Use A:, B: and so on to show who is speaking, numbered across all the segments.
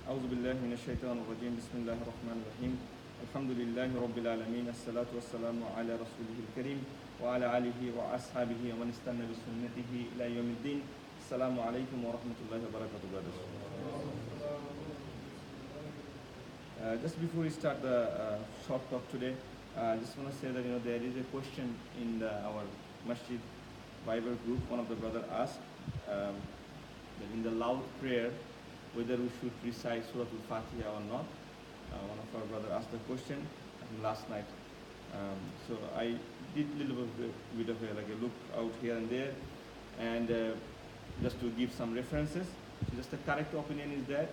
A: أعوذ بالله من الشيطان الرجيم بسم الله الرحمن الرحيم الحمد لله رب العالمين الصلاة والسلام على رسوله الكريم وعلى آله وأصحابه ومن استنى بسنته إلى يوم الدين السلام عليكم ورحمة الله وبركاته brothers. Just before we start the short talk today, I just want to say that there is a question in our Masjid Bible group. One of the brothers asked that in the loud prayer whether we should recite Surah Al-Fatiha or not. One of our brothers asked the question I think last night. So I did a little bit of a look out here and there, and just to give some references. So just the correct opinion is that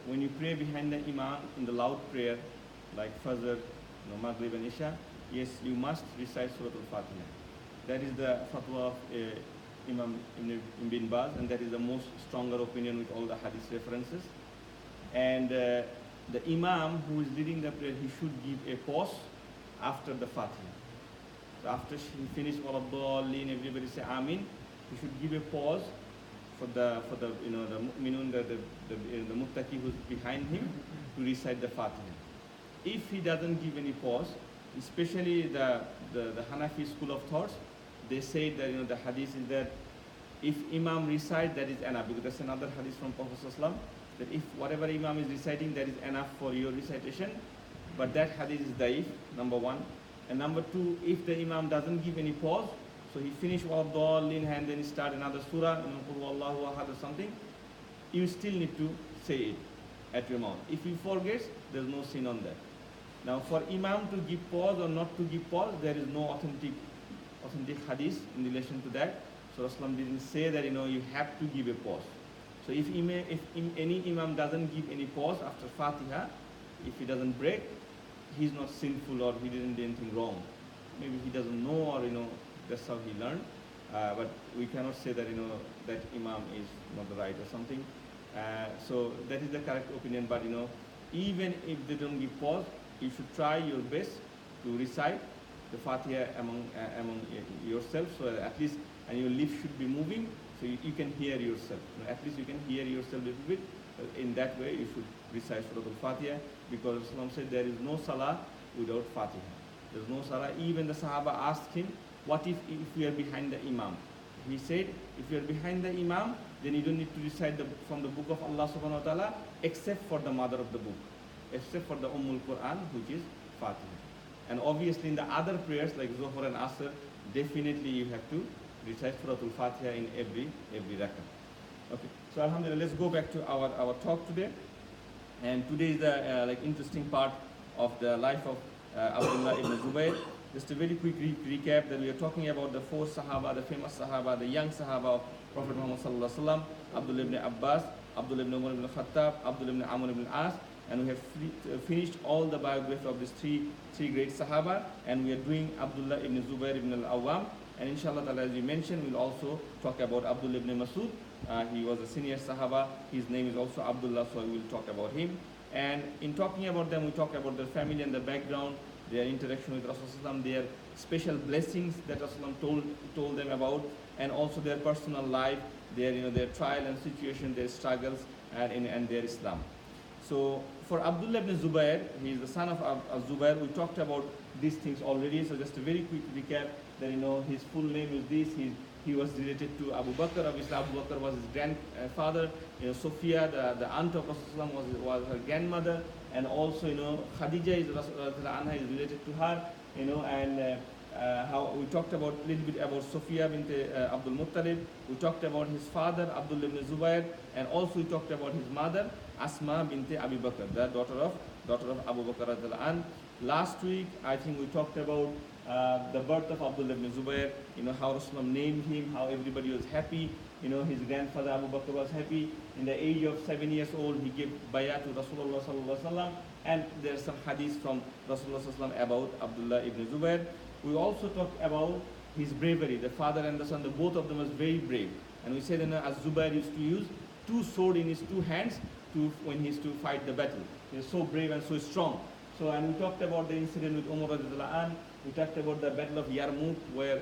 A: when you pray behind the Imam in the loud prayer, like Fajr, Maghrib and Isha, yes, you must recite Surah Al-Fatiha. That is the fatwa of Imam Ibn Baz, and that is the most stronger opinion with all the hadith references. And the Imam who is leading the prayer, he should give a pause after the Fatiha. So after he finished all of the everybody say Amin, he should give a pause for the the mu'minun, the muttaqi who's behind him, to recite the Fatiha. If he doesn't give any pause, especially the Hanafi school of thoughts, they say that the hadith is that if Imam recites, that is enough, because that's another hadith from Prophet ﷺ, that if whatever Imam is reciting, that is enough for your recitation. But that hadith is daif, number one. And number two, if the Imam doesn't give any pause, so he finished Wad-Dallin and then he start another surah, Qul Huwallahu Ahad or something, you still need to say it at your mouth. If you forget, there's no sin on that. Now for Imam to give pause or not to give pause, there is no authentic hadith in relation to that. So Rasulullah didn't say that you have to give a pause. So if any Imam doesn't give any pause after Fatiha, if he doesn't break, he's not sinful or he didn't do anything wrong. Maybe he doesn't know, or that's how he learned. But we cannot say that that Imam is not right or something. So that is the correct opinion. But even if they don't give pause, you should try your best to recite the Fatiha among yourself, so at least, and your lips should be moving, so you can hear yourself. At least you can hear yourself a little bit. In that way, you should recite Surah Al-Fatiha, because Islam said there is no salah without Fatiha. There is no salah. Even the Sahaba asked him, what if we are behind the Imam? He said, if you are behind the Imam, then you don't need to recite from the book of Allah subhanahu wa ta'ala, except for the mother of the book, except for the Quran, which is Fatiha. And obviously in the other prayers like Zuhr and Asr, definitely you have to recite Surah Al-Fatiha in every rakah. Okay, so Alhamdulillah, let's go back to our talk today. And today is the interesting part of the life of Abdullah ibn Zubayr. Just a very quick recap that we are talking about the four Sahaba, the famous Sahaba, the young Sahaba of Prophet Muhammad sallallahu alaihi wasallam, Abdullah ibn Abbas, Abdullah ibn Umar ibn Khattab, Abdullah ibn Amr ibn As. And we have finished all the biography of these three great Sahaba, and we are doing Abdullah ibn Zubayr ibn al-Awwam. And inshallah, as we mentioned, we'll also talk about Abdullah ibn Masud. He was a senior Sahaba. His name is also Abdullah, so we will talk about him. And in talking about them, we talk about their family and their background, their interaction with Rasulullah, their special blessings that Rasulullah told them about, and also their personal life, their trial and situation, their struggles, and their Islam. So for Abdullah ibn Zubayr, he is the son of Zubayr. We talked about these things already. So just a very quick recap that his full name is this. He was related to Abu Bakr. Obviously Abu Bakr was his grandfather. Sophia, the aunt of Rasulullah, was her grandmother, and also Khadija is related to her. And how we talked about a little bit about Sophia bint Abdul Muttalib. We talked about his father Abdullah ibn Zubayr, and also we talked about his mother Asma bint Abi Bakr, the daughter of Abu Bakr radhiyallahu anhu. Last week I think we talked about the birth of Abdullah ibn Zubayr, how Rasulullah named him, how everybody was happy, his grandfather Abu Bakr was happy. In the age of 7 years old, he gave bayah to Rasulullah sallallahu alaihi wasallam, and there's some hadith from Rasulullah sallallahu alaihi wasallam about Abdullah ibn Zubayr. We also talked about his bravery. The father and the son, both of them was very brave. And we said as Zubayr used to use two swords in his two hands when he used to fight the battle. He was so brave and so strong. So, and we talked about the incident with Umar radhiyallahu anhu. We talked about the battle of Yarmouk, where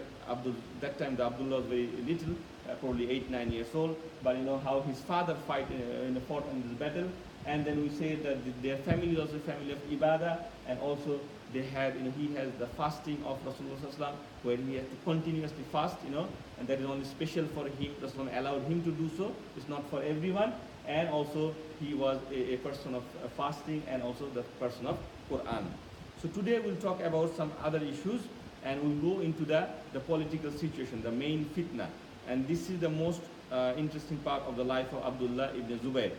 A: that time the Abdullah was very little, probably 8, 9 years old. But how his father fought in this battle, and then we say that their family was a family of ibadah, and also they had, he has the fasting of Rasulullah Sallallahu, where he had to continuously fast, and that is only special for him. Rasulullah allowed him to do so. It's not for everyone. And also he was a person of fasting, and also the person of Quran. So today we'll talk about some other issues, and we'll go into the political situation, the main fitna. And this is the most interesting part of the life of Abdullah ibn Zubayr.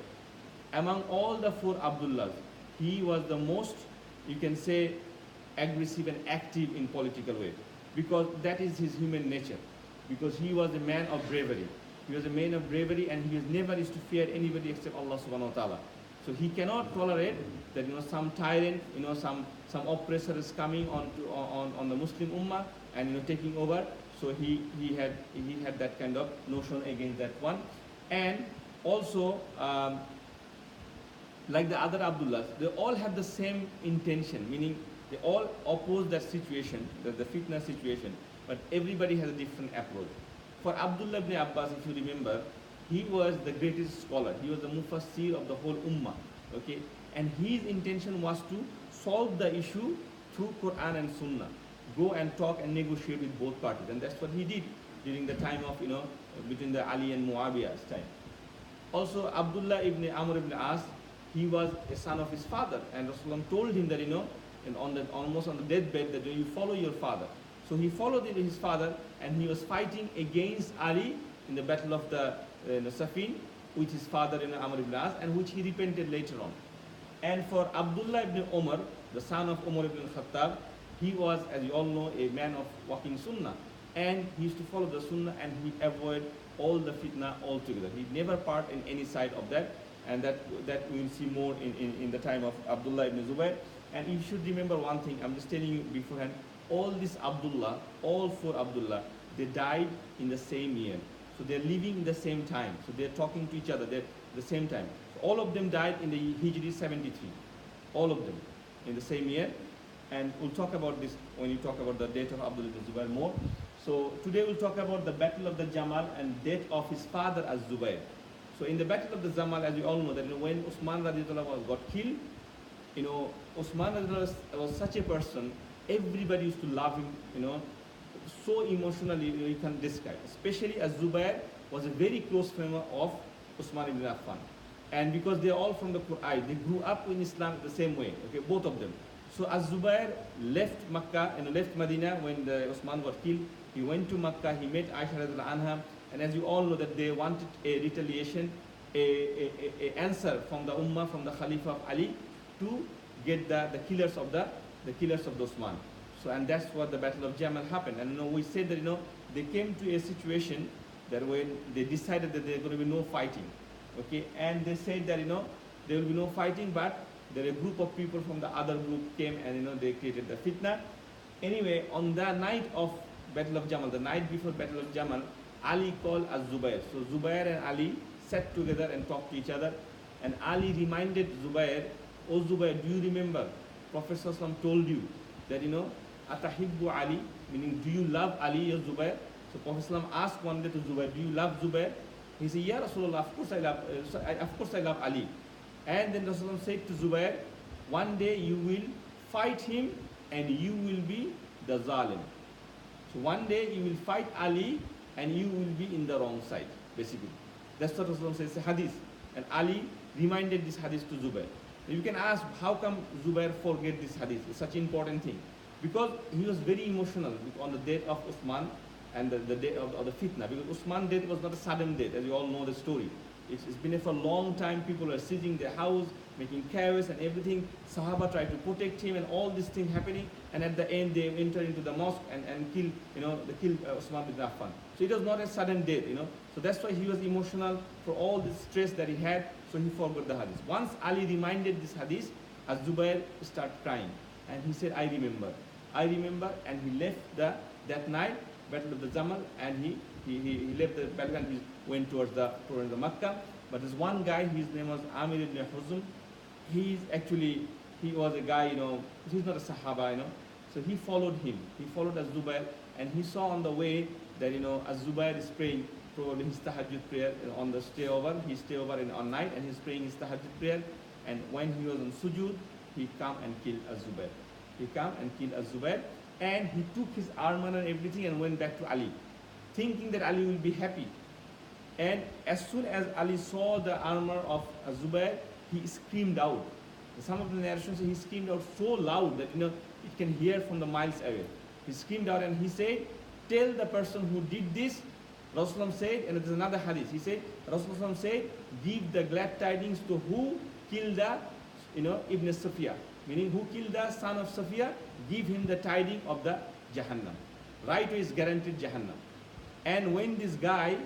A: Among all the four Abdullahs, he was the most, you can say, aggressive and active in political way, because that is his human nature, because he was a man of bravery. He was a man of bravery, and he was never used to fear anybody except Allah subhanahu wa ta'ala. So he cannot tolerate that some tyrant, some oppressor is coming on the Muslim ummah and taking over. So he had that kind of notion against that one. And also like the other Abdullahs, they all have the same intention, meaning they all oppose that situation, the fitna situation, but everybody has a different approach. For Abdullah ibn Abbas, if you remember, he was the greatest scholar. He was the mufassir of the whole ummah. Okay, and his intention was to solve the issue through Quran and Sunnah. Go and talk and negotiate with both parties, and that's what he did during the time of between the Ali and Muawiyah's time. Also, Abdullah ibn Amr ibn As, he was a son of his father, and Rasulullah told him that almost on the deathbed that you follow your father. So he followed his father, and he was fighting against Ali in the battle of the Safin with his father Amr ibn As, and which he repented later on. And for Abdullah ibn Umar, the son of Umar ibn Khattab, he was, as you all know, a man of walking sunnah, and he used to follow the sunnah, and he avoided all the fitna altogether. He never part in any side of that, and that we will see more in the time of Abdullah ibn Zubayr. And you should remember one thing, I'm just telling you beforehand, all four Abdullah, they died in the same year. So they're living in the same time. So they're talking to each other at the same time. So all of them died in the Hijri 73. All of them in the same year. And we'll talk about this when you talk about the death of Abdullah ibn Zubayr more. So today we'll talk about the Battle of the Jamal and death of his father as Zubayr. So in the Battle of the Jamal, as you all know, that when Usman radiallahu got killed, Usman radiallahu was such a person, everybody used to love him, so emotionally you can describe. Especially as Zubayr was a very close friend of Usman ibn Affan. And because they're all from the Qur'an, they grew up in Islam the same way, okay, both of them. So as Zubayr left Makkah and left Medina when Usman got killed, he went to Makkah, he met Aisha radiallahu anha, and as you all know that they wanted a retaliation, a answer from the Ummah, from the Khalifa of Ali, to get the killers of the Usman. So, and that's what the Battle of Jamal happened. And we said that they came to a situation that when they decided that there going to be no fighting, okay, and they said that there will be no fighting, but there a group of people from the other group came and they created the fitna. Anyway, on the night of Battle of Jamal, the night before Battle of Jamal, Ali called as Zubayr. So Zubayr and Ali sat together and talked to each other, and Ali reminded Zubayr, "Oh Zubayr, do you remember Prophet ﷺ told you that Atahibbu Ali, meaning do you love Ali, ya Zubayr?" So Prophet ﷺ asked one day to Zubayr, "Do you love Zubayr?" He said, "Ya Rasulullah, of course I love Ali." And then Rasulullah said to Zubayr, "One day you will fight him and you will be the zalim." So one day you will fight Ali and you will be in the wrong side, basically. That's what Rasulullah says, hadith. And Ali reminded this hadith to Zubayr. You can ask, how come Zubayr forget this hadith? It's such an important thing. Because he was very emotional on the death of Usman and the death of the fitna. Because Usman's death was not a sudden death, as you all know the story. It's been there for a long time. People were sieging their house, making chaos and everything. Sahaba tried to protect him and all these things happening. And at the end, they entered into the mosque and killed, they killed Usman bin Affan. So it was not a sudden death, So that's why he was emotional for all the stress that he had. So he forgot the hadith. Once Ali reminded this hadith, as Zubayr started crying. And he said, I remember. And he left that night, Battle of the Jamal, and he left the battle and he went towards the Makkah. But there's one guy, his name was Amir ibn Huzm. He was a guy, he's not a Sahaba, So he followed him. He followed as Zubayr, and he saw on the way that, as Zubayr is praying, probably his tahajjud prayer on the stay over. He stay over on night and he's praying his tahajjud prayer. And when he was on sujood, he come and killed Az-Zubair. He come and killed Az-Zubair, and he took his armor and everything and went back to Ali, thinking that Ali will be happy. And as soon as Ali saw the armor of Az-Zubair, he screamed out. Some of the narrations say he screamed out so loud that it can hear from the miles away. He screamed out and he said, "Tell the person who did this." Rasulullah said, and there's another hadith. He said, Rasulullah said, "Give the glad tidings to who killed the, Ibn Safiya, meaning who killed the son of Safiya. Give him the tiding of the Jahannam. Right away is guaranteed Jahannam." And when this guy,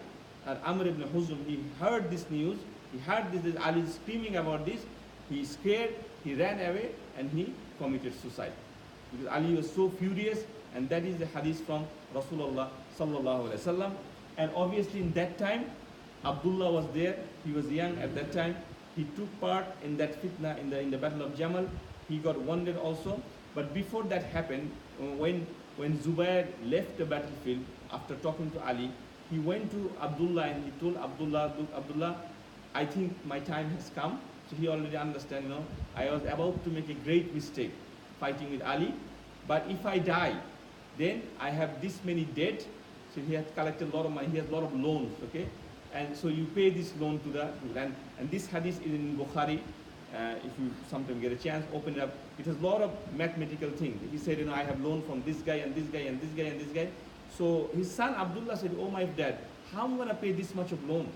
A: Amr ibn Huzum, he heard this news, he heard this Ali screaming about this, he scared, he ran away, and he committed suicide. Because Ali was so furious, and that is the hadith from Rasulullah sallallahu alaihi wasallam. And obviously in that time, Abdullah was there. He was young at that time. He took part in that fitna in the battle of Jamal. He got wounded also. But before that happened, when Zubair left the battlefield after talking to Ali, he went to Abdullah and he told Abdullah, "Look, Abdullah, I think my time has come." So he already understands, I was about to make a great mistake fighting with Ali. But if I die, then I have this many debt. So he had collected a lot of money. He has a lot of loans, okay? And so you pay this loan to the land. And this hadith is in Bukhari. If you sometime get a chance, open it up. It has a lot of mathematical things. He said, I have loan from this guy and this guy and this guy and this guy. So his son Abdullah said, "Oh my dad, how am I going to pay this much of loan?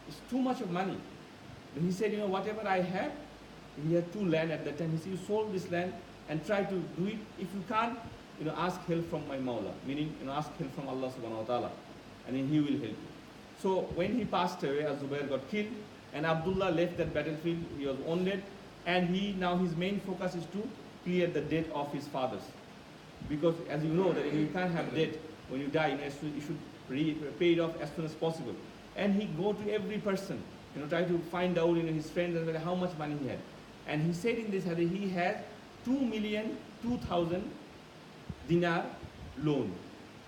A: It's too much of money." Then he said, "Whatever I have," he had 2 land at that time. He said, "You sold this land and try to do it. If you can't, ask help from my Mawla," meaning, ask help from Allah subhanahu wa ta'ala, and then he will help you. So when he passed away, Az-Zubair got killed, and Abdullah left that battlefield. He was wounded, and now his main focus is to clear the debt of his fathers. Because as you know, that you can't have debt when you die, you should pay it off as soon as possible. And he go to every person, try to find out, his friends and how much money he had. And he said in this hadith, he had 2,002,000 dinar loan.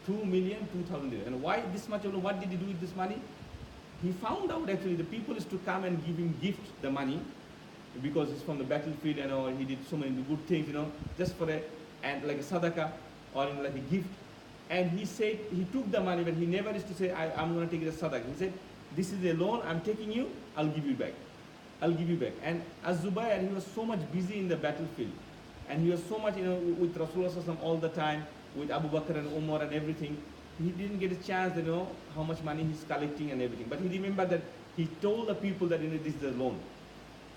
A: 2,002,000 dinar. And why this much of loan? What did he do with this money? He found out actually the people is to come and give him gift the money, because it's from the battlefield, he did so many good things, just for like a sadaqah or like a gift. And he said, he took the money, but he never used to say, I'm going to take it as sadaqah. He said, "This is a loan, I'm taking you, I'll give you back. I'll give you back." And as Zubair, he was so much busy in the battlefield. And he was so much, with Rasulullah sallallahu alaihi wasallam all the time, with Abu Bakr and Umar and everything. He didn't get a chance to know how much money he's collecting and everything. But he remembered that he told the people that this is the loan.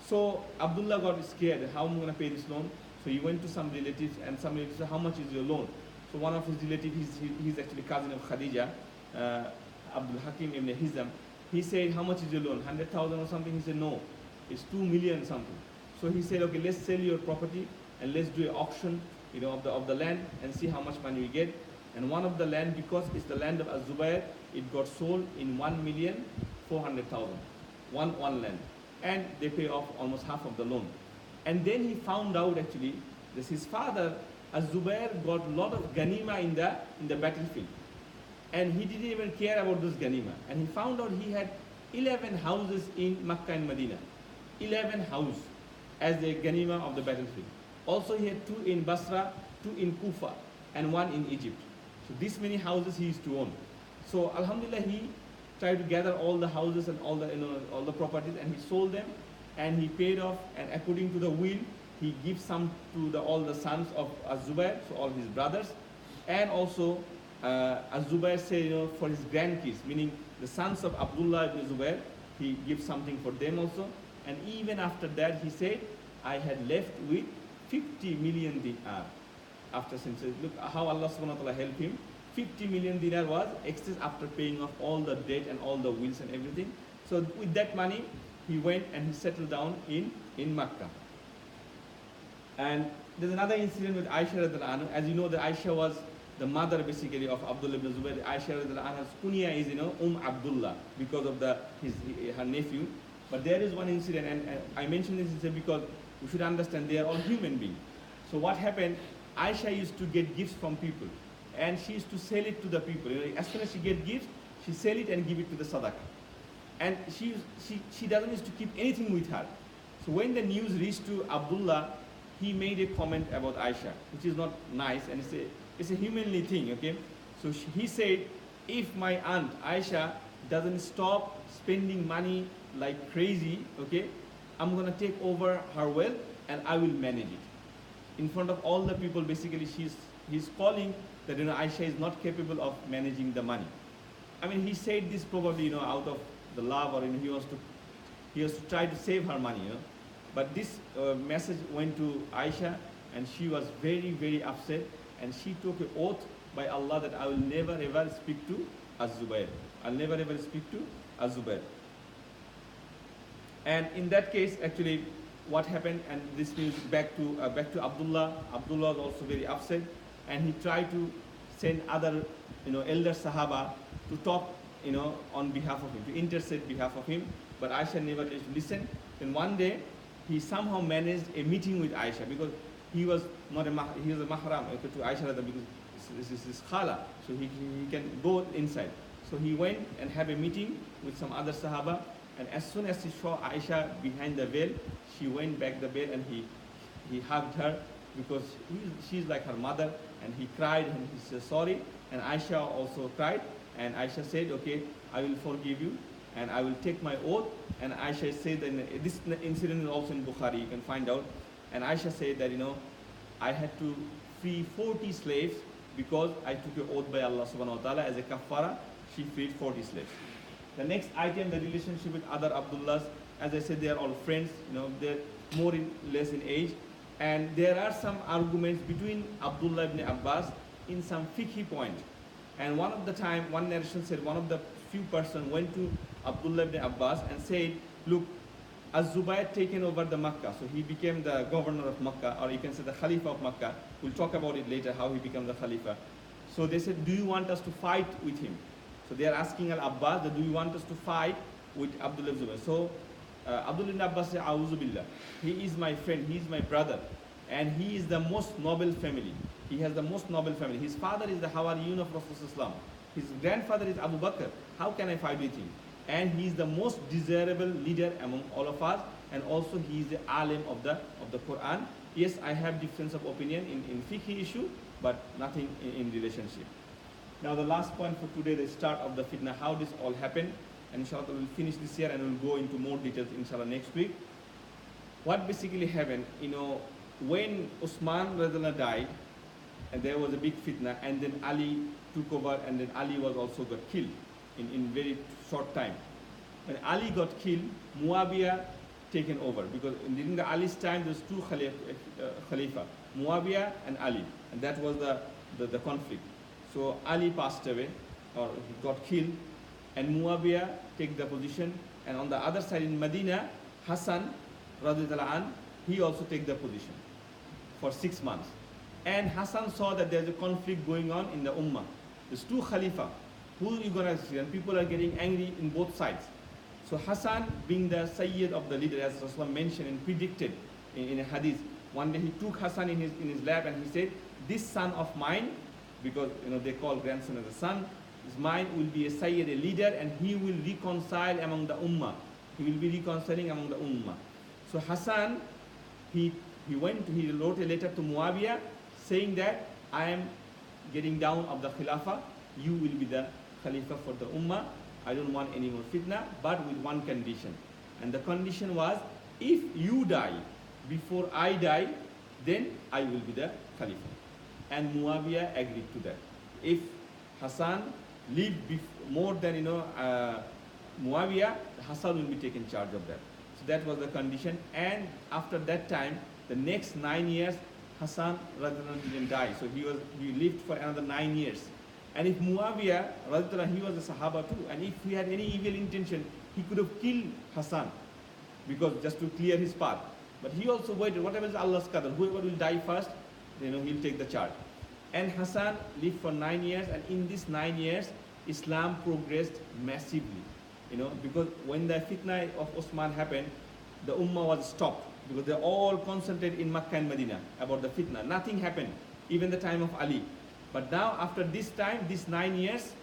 A: So Abdullah got scared, how am I going to pay this loan? So he went to some relatives, and some relatives said, "How much is your loan?" So one of his relatives, he's actually cousin of Khadija, Abdul Hakim ibn Hizam. He said, "How much is your loan? 100,000 or something?" He said, "No, it's 2 million something." So he said, "Okay, let's sell your property and let's do an auction, of the land and see how much money we get." And one of the land, because it's the land of Az-Zubair, it got sold in 1,400,000. One land. And they pay off almost half of the loan. And then he found out actually that his father, Az-Zubair, got a lot of ganima in the battlefield. And he didn't even care about this ganima. And he found out he had 11 houses in Makkah and Medina. 11 houses as the ganima of the battlefield. Also he had 2 in Basra, 2 in Kufa, and 1 in Egypt. So this many houses he used to own. So Alhamdulillah, he tried to gather all the houses and all the properties, and he sold them, and he paid off. And according to the will, he gives some to all the sons of Az-Zubair, so all his brothers, and also Az-Zubair said, for his grandkids, meaning the sons of Abdullah ibn Zubair, he gives something for them also. And even after that, he said, "I had left with 50 million dinar." After since, look how Allah subhanahu wa ta'ala helped him. 50 million dinar was excess after paying off all the debt and all the wills and everything. So with that money, he went and he settled down in Makkah. And there's another incident with Aisha radhiyallahu anha. As you know, that Aisha was the mother basically of Abdullah ibn Zubair. Aisha radhiyallahu anha's kunya is Abdullah, because of her nephew. But there is one incident, and I mention this incident because we should understand they are all human beings. So what happened? Aisha used to get gifts from people, and she used to sell it to the people. As soon as she get gifts, she sell it and give it to the sadaqah. And she doesn't used to keep anything with her. So when the news reached to Abdullah, he made a comment about Aisha, which is not nice, and it's a humanly thing, okay? So he said, if my aunt Aisha doesn't stop spending money like crazy, okay, I'm gonna take over her wealth and I will manage it. In front of all the people, basically, he's calling that Aisha is not capable of managing the money. I mean, he said this probably out of the love, or he wants to try to save her money, But this message went to Aisha, and she was very, very upset, and she took an oath by Allah that I will never ever speak to Az-Zubair. I'll never ever speak to Az-Zubair. And in that case, actually, what happened, and this news back to Abdullah. Abdullah was also very upset, and he tried to send other, elder Sahaba to talk, on behalf of him, to intercede behalf of him. But Aisha never listened. Then one day, he somehow managed a meeting with Aisha, because he was not he was a mahram to Aisha, because this is his khala, so he can go inside. So he went and have a meeting with some other Sahaba, and as soon as he saw Aisha behind the veil, she went back the veil and he hugged her, because she's like her mother, and he cried and he said sorry, and Aisha also cried, and Aisha said, okay, I will forgive you and I will take my oath. And Aisha said that this incident is also in Bukhari, you can find out. And Aisha said that, I had to free 40 slaves because I took an oath by Allah subhanahu wa ta'ala as a kafara. She freed 40 slaves. The next item, the relationship with other Abdullahs. As I said, they are all friends, they're more or less in age. And there are some arguments between Abdullah ibn Abbas in some fiqhi point. And one narration said, one of the few person went to Abdullah ibn Abbas and said, look, Az-Zubayr taken over the Makkah, so he became the governor of Makkah, or you can say the Khalifa of Makkah. We'll talk about it later, how he became the Khalifa. So they said, do you want us to fight with him? So they are asking Al-Abbas, do you want us to fight with Abdullah ibn Zubayr? So Abdullah ibn Abbas said, A'udhu Billah, he is my friend, he is my brother, and he is the most noble family. He has the most noble family. His father is the Hawariyun of Rasulullah. His grandfather is Abu Bakr. How can I fight with him? And he is the most desirable leader among all of us, and also he is the alim of the Quran. Yes, I have difference of opinion in fiqh issue, but nothing in relationship. Now the last point for today, the start of the fitna, how this all happened, and inshallah we'll finish this year and we'll go into more details inshallah next week. What basically happened, when Usman radhiyallahu died, and there was a big fitna, and then Ali took over, and then Ali was also got killed in very short time. When Ali got killed, Muawiyah taken over, because during the Ali's time there's two Khalifa, Muawiyah and Ali, and that was the conflict. So Ali passed away, or he got killed, and Muawiyah take the position, and on the other side in Medina, Hassan radhiyallahu anh, he also take the position for 6 months. And Hassan saw that there's a conflict going on in the Ummah. There's two Khalifa. Who are you going to see? And people are getting angry in both sides. So Hassan, being the Sayyid of the leader, as Rasulullah mentioned and predicted in a hadith, one day he took Hassan in his lap and he said, this son of mine, because they call grandson as a son, is mine, will be a Sayyid, a leader, and he will reconcile among the Ummah. He will be reconciling among the Ummah. So Hassan, he wrote a letter to Muawiyah saying that I am getting down of the Khilafah, you will be the Khalifa for the Ummah, I don't want any more fitna, but with one condition. And the condition was, if you die before I die, then I will be the Khalifa. And Muawiyah agreed to that. If Hassan lived more than Muawiyah, Hassan will be taking charge of that. So that was the condition. And after that time, the next 9 years, Hassan didn't die. So he lived for another 9 years. And if Muawiyah, he was a Sahaba too, and if he had any evil intention, he could have killed Hassan, because just to clear his path. But he also waited, whatever is Allah's qadr, whoever will die first, he'll take the charge. And Hassan lived for 9 years, and in these 9 years, Islam progressed massively. Because when the fitna of Osman happened, the Ummah was stopped, because they're all concentrated in Makkah and Medina about the fitna. Nothing happened, even the time of Ali. But now, after this time, these 9 years,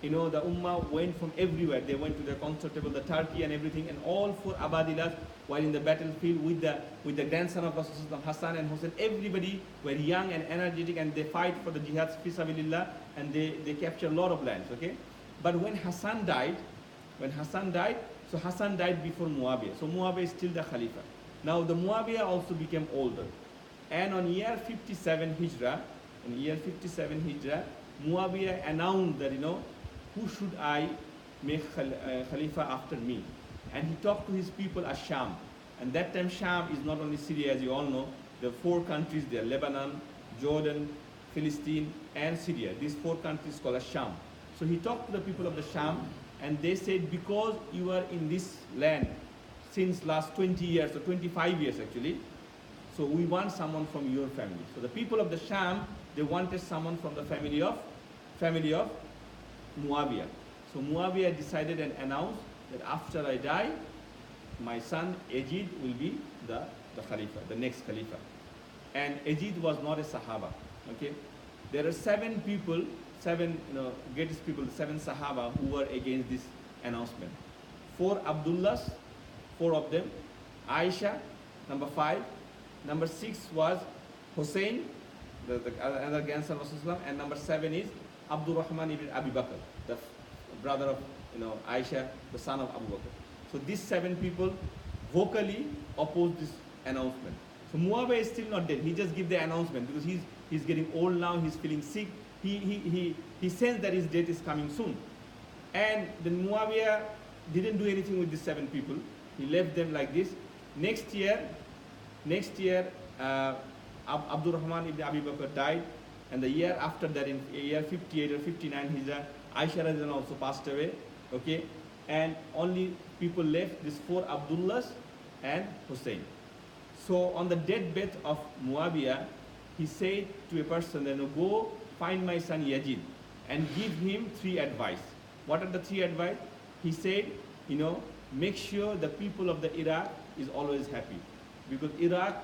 A: the Ummah went from everywhere. They went to the concert table, the Turkey and everything, and all four Abadilah were in the battlefield with the grandson of Rasulullah, Hassan and Hussein. Everybody were young and energetic, and they fight for the jihad fi sabilillah, and they capture a lot of lands. Okay, but when Hassan died, so Hassan died before Muawiyah. So Muawiyah is still the Khalifa. Now the Muawiyah also became older, and on year 57 Hijrah, Muawiyah announced that who should I make Khalifa after me? And he talked to his people as Sham. And that time Sham is not only Syria, as you all know. There are four countries there: Lebanon, Jordan, Philistine, and Syria. These four countries called as Sham. So he talked to the people of the Sham, and they said, because you are in this land since last 20 years, or 25 years actually, so we want someone from your family. So the people of the Sham, they wanted someone from the family of Muawiyah. So Muawiyah decided and announced that after I die, my son Yazid will be the Khalifa, the next Khalifa. And Yazid was not a Sahaba. Okay, there are seven greatest people, seven Sahaba who were against this announcement. Four Abdullahs, four of them. Aisha, number 5. Number 6 was Hussein, another grandson of Rasulullah, and number 7 is Abdul Rahman ibn Abi Bakr, the brother of Aisha, the son of Abu Bakr. So these 7 people vocally opposed this announcement. So Muawiyah is still not dead. He just gave the announcement because he's getting old now. He's feeling sick. He sensed that his death is coming soon. And then Muawiyah didn't do anything with these 7 people. He left them like this. Next year, Abdul Rahman ibn Abi Bakr died, and the year after that, in year 58 or 59 Hijrah, Aisha Radhiyallahu also passed away. Okay, and only people left, these 4 Abdullahs and Hussein. So on the deathbed of Muawiyah, he said to a person, go find my son Yazid and give him 3 advice. What are the 3 advice? He said, make sure the people of the Iraq is always happy. Because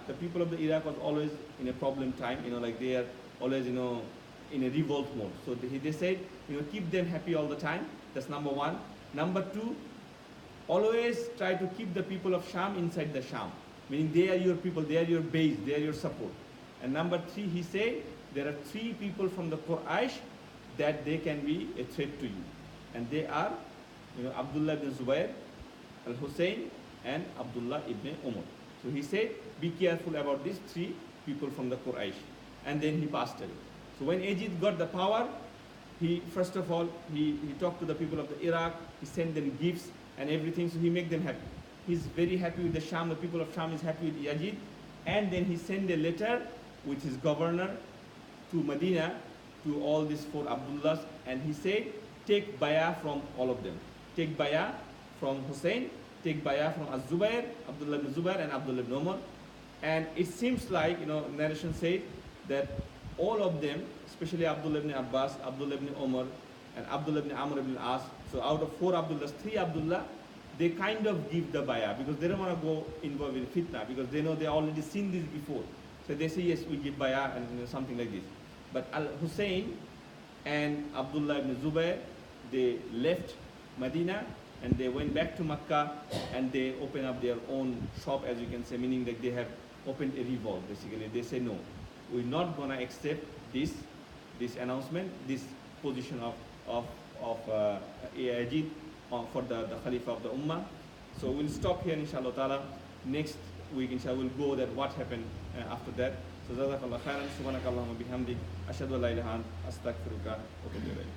A: the people of the Iraq was always in a problem time, like they are always, in a revolt mode. So they said, keep them happy all the time. That's number 1. Number 2, always try to keep the people of Sham inside the Sham. Meaning they are your people, they are your base, they are your support. And number 3, he said, there are 3 people from the Quraysh that they can be a threat to you. And they are, Abdullah ibn Zubayr, Al-Hussein, and Abdullah ibn Umar. So he said, be careful about these 3 people from the Quraysh. And then he passed away. So when Yazid got the power, first of all, he talked to the people of the Iraq, he sent them gifts and everything, so he made them happy. He's very happy with the Sham, the people of Sham is happy with Yazid. And then he sent a letter with his governor to Medina, to all these 4 Abdullahs, and he said, take bayah from all of them. Take bayah from Hussein, take bayah from Az-Zubair, Abdullah ibn Zubair and Abdullah ibn Umar. And it seems like, narration said that all of them, especially Abdullah ibn Abbas, Abdullah ibn Umar, and Abdullah ibn Amr ibn As, so out of 4 Abdullahs, 3 Abdullah, they kind of give the bayah because they don't want to go involved in fitna because they know they already seen this before. So they say, yes, we give bayah and something like this. But Al-Hussein and Abdullah ibn Zubair, they left Medina and they went back to Makkah and they opened up their own shop, as you can say, meaning that they have opened a revolt, basically. They say, no, we're not going to accept this announcement, this position of Yazid for the Khalifa of the Ummah. So we'll stop here, inshallah ta'ala. Next week, inshallah, we'll go that what happened after that. So, jazakallah khairan, subhanakallahumma bihamdik, ashhadu an la ilaha illa anta, astaghfiruka wa atubu ilayk.